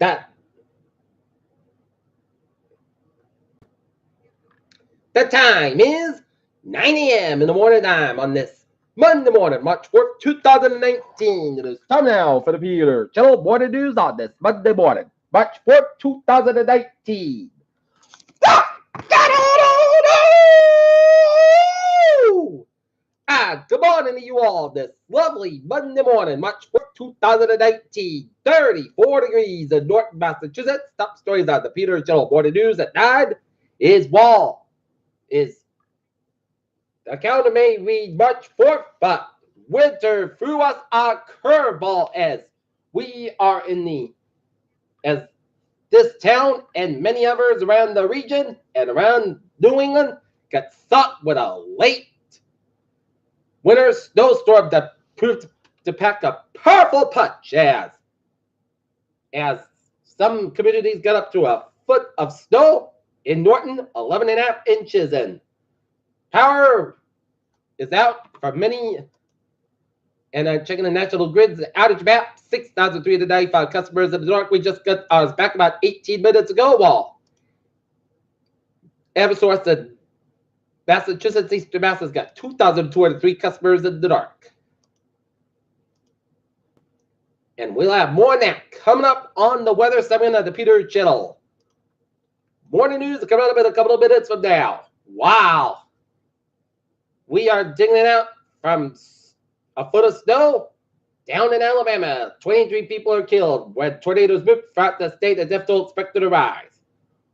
That the time is 9 a.m. in the morning time on this Monday morning, March 4th, 2019. It is time now for the Peter Channel Morning News on this Monday morning, March 4th, 2019. Good morning to you all this lovely Monday morning, March 4th, 2019. 34 degrees in Norton, Massachusetts. Top stories on the Peter Channel Morning News at 9 is wall. Is the calendar may read March 4th, but winter threw us a curveball as we are as this town and many others around the region and around New England got stuck with a late winter snowstorm that proved to pack a powerful punch as some communities got up to a foot of snow. In Norton, 11.5 inches, and power is out for many. And I'm checking the National Grid's outage map. 6,395 customers in the dark. We just got ours back about 18 minutes ago. While Eversource in Massachusetts, Eastern Mass has got 2,203 customers in the dark. And we'll have more on that coming up on the weather segment of the Peter Channel. Morning news coming up in a couple of minutes from now. Wow. We are digging out from a foot of snow down in Alabama. 23 people are killed when tornadoes moved throughout the state. The death toll expected to rise.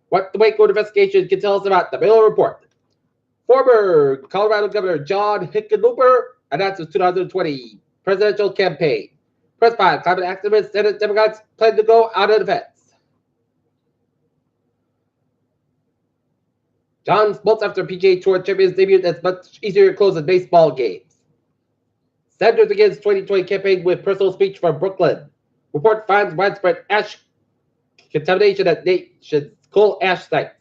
What the Waco investigation can tell us about the Miller Report. Former Colorado Governor John Hickenlooper announced his 2020 presidential campaign. Pressed by climate activists, Senate Democrats plan to go out of the fence. John Smoltz after PGA Tour Champions debut, that's much easier to close than baseball games. Sanders begins 2020 campaign with personal speech from Brooklyn. Report finds widespread ash contamination at nation's coal ash sites.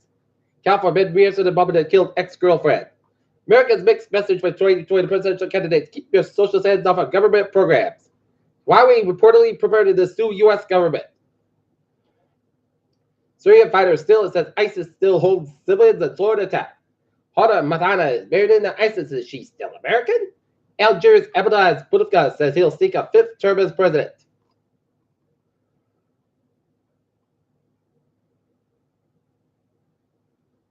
California rears the bomb that killed ex-girlfriend. Americans' mixed message for 2020 presidential candidates. Keep your social hands off of government programs. Huawei reportedly prepared to sue U.S. government. Syrian fighters still, it says ISIS still holds civilians in Florida attack. Hada Matana is married into ISIS. Is she still American? Algiers Abdelaziz Bouteflika says he'll seek a fifth term as president.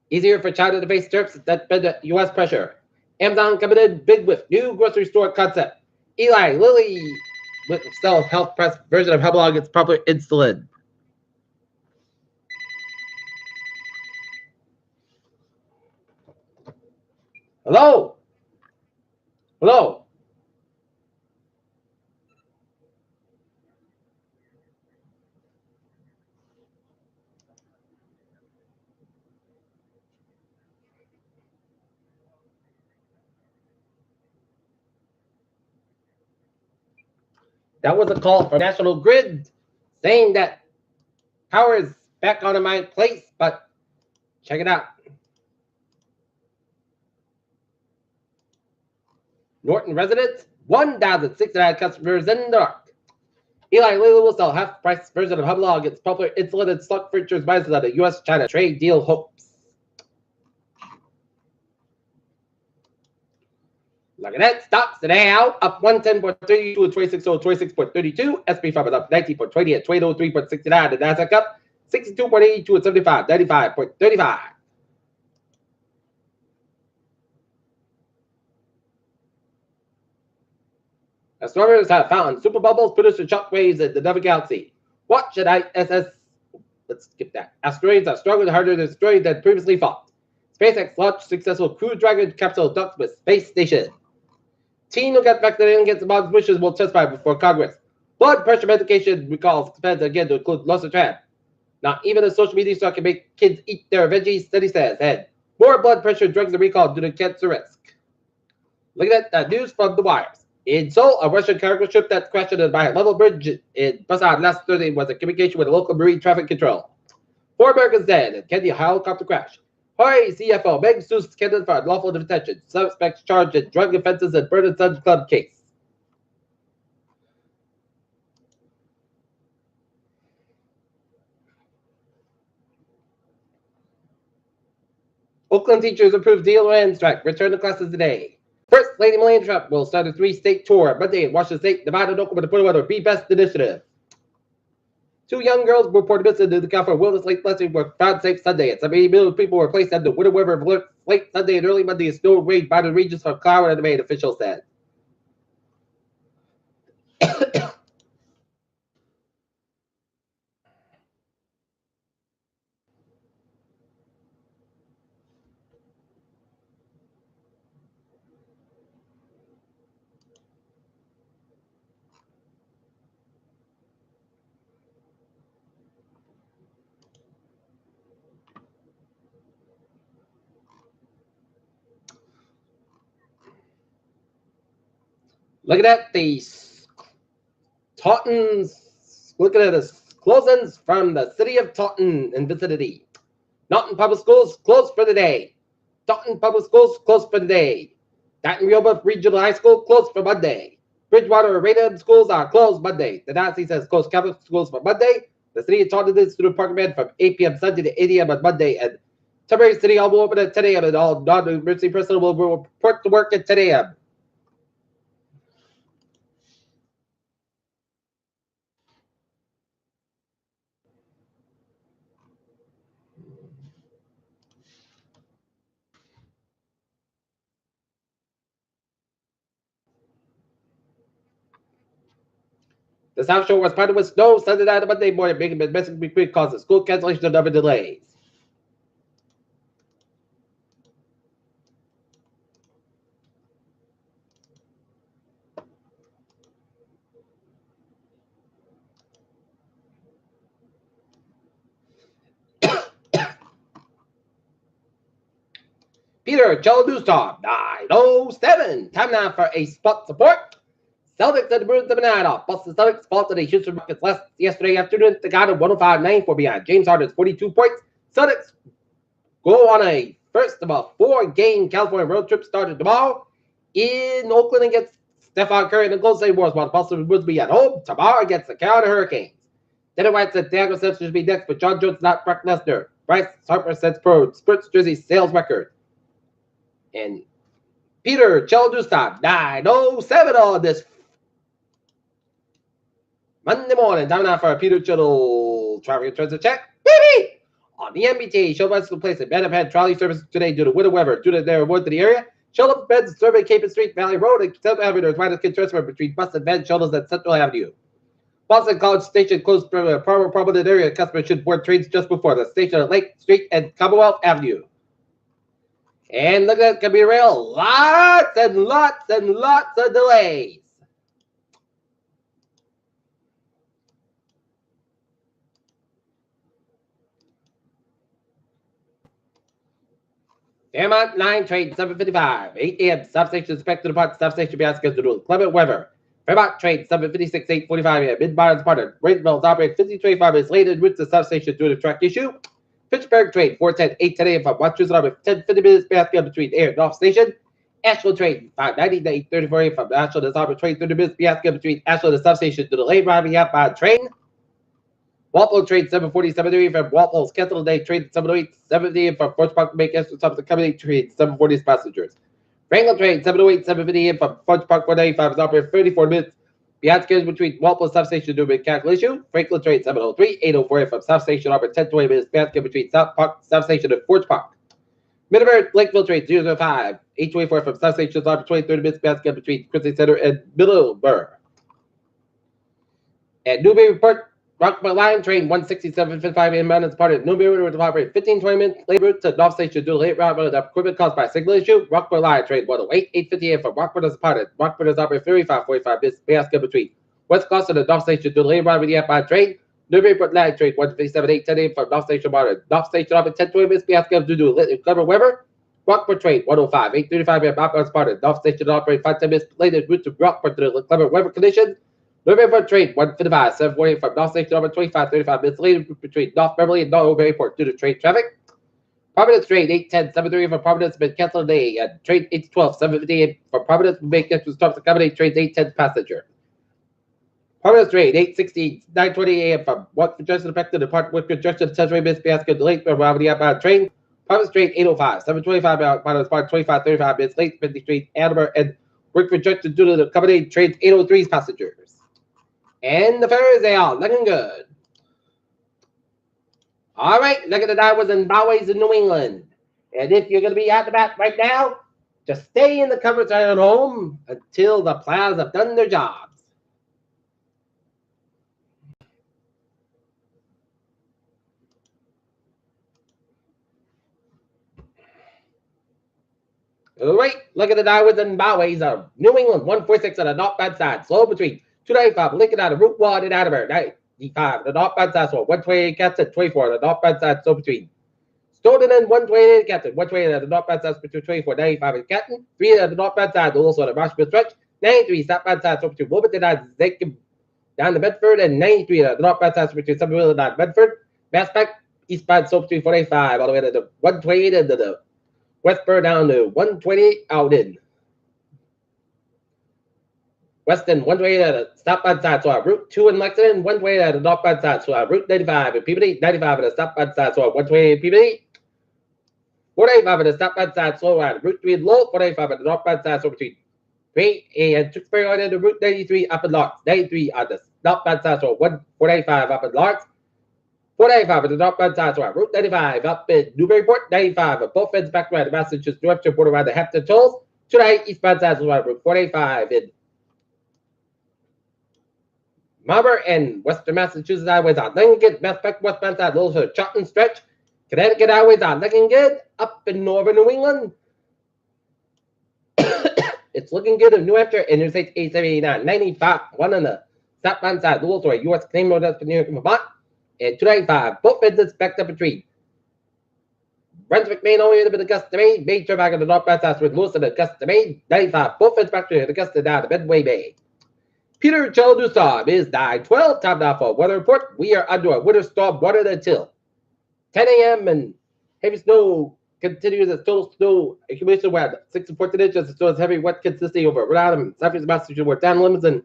Easier for China to face tariffs that's been U.S. pressure. Amazon coming in big with new grocery store concept. Eli Lilly with sell health press version of Hublog its popular insulin. Hello? Hello? That was a call from National Grid saying that power is back on my place, but check it out. Norton residents, 1,069 customers in the dark. Eli Lilly will sell half-price version of Hublog. Its popular insulin and stock features rises on the U.S.-China trade deal hopes. Look at that. Stocks today out up 110.32 and 26.32. SP 5 up 19.20 at 2003.69. The Nasdaq up 62.82 and 75, 95.35. Astronomers have found super bubbles producing shockwaves in the Nova Galaxy. What should let's skip that. Asteroids are stronger and harder to destroy than previously thought. SpaceX launched successful Crew Dragon capsule docks with space station. Teen who got vaccinated against the mom's wishes will testify before Congress. Blood pressure medication recalls expands again to include Losartan. Not even a social media star can make kids eat their veggies, study says. And more blood pressure drugs are recalled due to cancer risk. Look at that news from the wires. In Seoul, a Russian cargo ship that crashed into a level bridge in Busan last Thursday was in communication with a local marine traffic control. 4 Americans dead in Kenya helicopter crash. Hawaii CFO Meg sues candidate for unlawful detention. Suspects charged in drug offenses and Bird and Sons Club case. Oakland teachers approved DLN strike. Return to classes today. First Lady Millennium Trap will start a 3-state tour Monday in Washington State, Nevada, and Oklahoma to put together Be Best Initiative. 2 young girls were reported missing in the California wilderness late last week were found safe Sunday. And 78 million people were placed under winter weather alert late Sunday and early Monday as snow rain by the regions from Colorado and Maine, officials said. Looking at the Taunton's, looking at the closings from the city of Taunton and vicinity. Taunton Public Schools closed for the day. Taunton Public Schools closed for the day. Taunton Rehoboth Regional High School closed for Monday. Bridgewater and Raynham schools are closed Monday. The diocese has closed Catholic schools for Monday. The city of Taunton is to the park event from 8 p.m. Sunday to 8 a.m. on Monday. And temporary city hall will open at 10 a.m. and all non-emergency personnel will report to work at 10 a.m. The South Shore was planted with snow Sunday night and Monday morning, making it messing between causes school cancellation and other delays. Peter, Joe News Talk, 9:07. Time now for a spot support. Celtics and the Bruins have been off. Boston Celtics faltered the Houston Rockets last yesterday afternoon. They got a 105-94 behind. James Harden's 42 points. Celtics go on a first of a 4-game California road trip started tomorrow in Oakland against Stephon Curry and the Golden State Warriors, while the Boston Bruins be at home tomorrow against the Carolina Hurricanes. Dennis White said Diego Simpson should be next, but John Jones not Brock Lesnar. Bryce Harper sets pro Spurs jersey sales record. And Peter Cheldustan, 9:07 on this Monday morning. Time now for a Peter Chittle traffic transit check. Baby! On the MBTA, shuttle buses will place a bed had trolley service today due to winter weather. Due to their wood to the area, shuttle beds survey Cape Street, Valley Road, and Central Avenue. There's minus transfer between bus and van shuttles at Central Avenue. Boston College Station closed for a prominent area. Customers should board trains just before the station at Lake Street and Commonwealth Avenue. And look at Commuter Rail, lots and lots and lots of delays. Fairmont Line train 755, 8 a.m. Substation expected to depart. Substation behind schedule. Clement weather. Fairmont train 756, 8:45 a.m. Mid-Barnes departed. Rainsville operated 50-25 minutes late en route to the substation due to track issue. Pittsburgh train 410, 8:10 a.m. from Washington with 10-50 minutes past between air and off station. Asheville train 590, 8:34 a.m. from Asheville to Auburn train 30 minutes past between Asheville and the substation to the late arriving outbound train. Walpole train 747 a.m. from Walpole's canceled today. Train 708, 7:50 a.m. from Forge Park to make extra stops accommodate train 740 passengers. Wrangell train 708, 7:50 a.m. from Forge Park 195 is operated 34 minutes. Beyond schedule between Walpole substation due to a mechanical issue. Franklin train 703, 8:04 a.m. from substation operated 10-20 minutes. Beyond schedule between South Park substation and Forge Park. Middleburg Lakeville train 005, 8:24 from substation operated 20-30 minutes. Beyond schedule between Christie Center and Middleburg. At Newberry Report. Rockport Line train 167, 55 a.m. is part of Newberry to operate 15-20 minutes late route to North Station due to late route of equipment caused by a signal issue. Rockport Line train 108, 8:50 a.m. from Rockport is parted. Rockport is operated 35-45 minutes basket between West Coast and the North Station due to late route of the outbound train. Newburyport Line train 157, 8:10 a.m. from North Station parted. North Station operated 10-20 minutes basket due to clever weather. Rockport train 105, 8:35 a.m. outbound parted. North Station operated 5-10 minutes later route to Rockport due to clever weather conditions. Newburyport train 155, 7:40 from North Station over 25-35 minutes later between North Beverly and North Newburyport due to train traffic. Providence train 8:10, 7:30 from Providence has been canceled today. And train 8:12, 7:58 from Providence will make extra stops to accommodate trains 8:10 passenger. Providence train 8:16, 9:20 a.m. from what congestion affected depart with congestion 10 minutes basket delayed from the outbound train. Private Street 805, 725 out, part 25, 35 minutes late, 50 Street, Attleboro, and work rejected due to the company trains 803's passengers. And the fares, they are looking good. All right, look at the divers and bowies in New England. And if you're going to be at the bat right now, just stay in the comfort zone at home until the plows have done their jobs. All right, look at the divers and bowies of New England, 146 on the not bad side. Slow between 295, Lincoln out of Route 1 in Attleboro, 95, the not bad side, so 128 Captain, 24, the not bad side, slow between Stoughton and 128 Captain, 128 at the not bad side, between 24, 95 and Captain, 3 at the not bad side, also the Marshall stretch, 93, stop bad side, so between Wilmington and Zakim down to Bedford, and 93 at the not bad side, between Somerville and down Bedford, Massback, eastbound, so between 45, all the way to the 128 and the Westboro down to 128 out in. Weston, 128 at the stop bad side, so Route 2 in Lexington, 128 at the north bad side, so Route 95 in Peabody, 95 at the stop bad side, so 128 in Peabody, 485 at the stop bad side, so Route 3 in Lowell, 485 at the north bad side, so between 3 and Tewksbury on into Route 93 up in Larks, 93 at the stop bad side, so 485 up in Larks, 485 at the north bad side, so Route 95 up in Newburyport, 95 at both ends back around the Massachusetts New Hampshire border around the Hampton Tolls, tonight eastbound side, so Route 485 in Marlborough and Western Massachusetts highways are looking good. Westbound side, little sort of Charlton stretch. Connecticut highways are looking good. Up in northern New England, it's looking good in New Hampshire. Interstate 879, 95, one on the southbound side, little sort of U.S. claim road up in New York and Vermont, and 295. Both ends backed up between Brunswick, Maine, all the way to Augusta, Maine. Main back on the northbound side with Lewis and Augusta, Maine. 95. Both ends back to Augusta down to Medway Bay. Peter Cheldusov is 9:12. Time now for a weather report. We are under a winter storm running until 10 a.m. and heavy snow continues as total snow accumulation around 6 to 14 inches. The snow is heavy wet consisting over Rhode Island, Southeast Massachusetts, where down limits and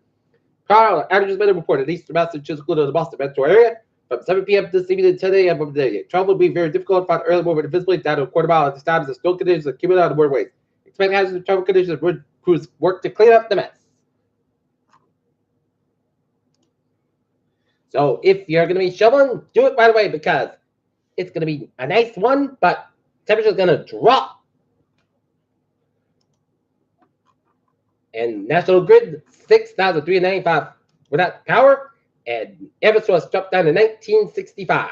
Colorado. Averages been reported in eastern Massachusetts, including the Boston metro area, from 7 p.m. this evening to 10 a.m. of the day. Travel will be very difficult. Find early movement visibly down to a quarter mile at this time as the snow conditions accumulate on the roadways. Expect hazardous travel conditions as road crews work to clean up the mess. So if you're going to be shoveling, do it right away because it's going to be a nice one, but temperature is going to drop. And National Grid, 6,395 without power, and Eversource dropped down to 1965.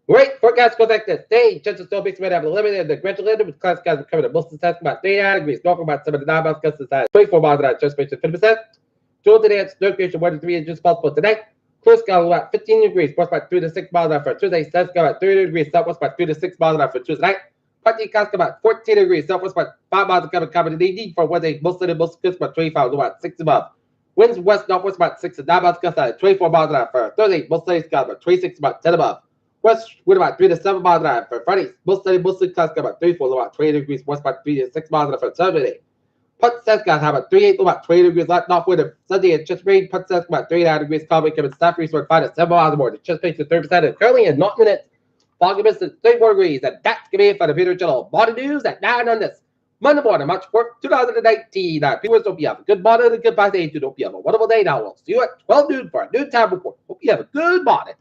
Great forecast goes like this. Today, chances still big spread have eliminated the gradual end with class guys coming to most of the about 39 degrees, north about 79 miles, gusts size 24 miles an hour, just 50%. Total today, it's no creation 1 to 3 inches possible tonight. Clear sky about 15 degrees, west about 3 to 6 miles an hour for Tuesday. Sun sky about 30 degrees, southwest about 3 to 6 miles an hour for Tuesday night. Partly cast about 14 degrees, southwest about 5 miles an hour coming in the evening for Wednesday. Most of the most gust about 25, about 60 miles. Winds west northwest about 6 to 9 miles, gust at 24 miles an hour for Thursday. Most sunny sky about 26, about 10 above. West wind about 3 to 7 miles an hour for Friday. Most sunny, mostly clouds about 34, about 20 degrees, west about 3 to 6 miles an hour for Saturday. Putt Sask got about 38, about 20 degrees left off with a Sunday at Chest Rain. Putt Sask about 39 degrees, calmly coming south breeze for 5 to 7 miles more. The chest pace to 30%, and currently in 0 minutes, fog mist at 34 degrees. And that's going to be it for the Peter Channel Morning News at 9 on this Monday morning, March 4th, 2019. Viewers, hope you have a good morning and a good day. Hope you have a wonderful day. Now we'll see you at 12 noon for a noontime report. Hope you have a good morning.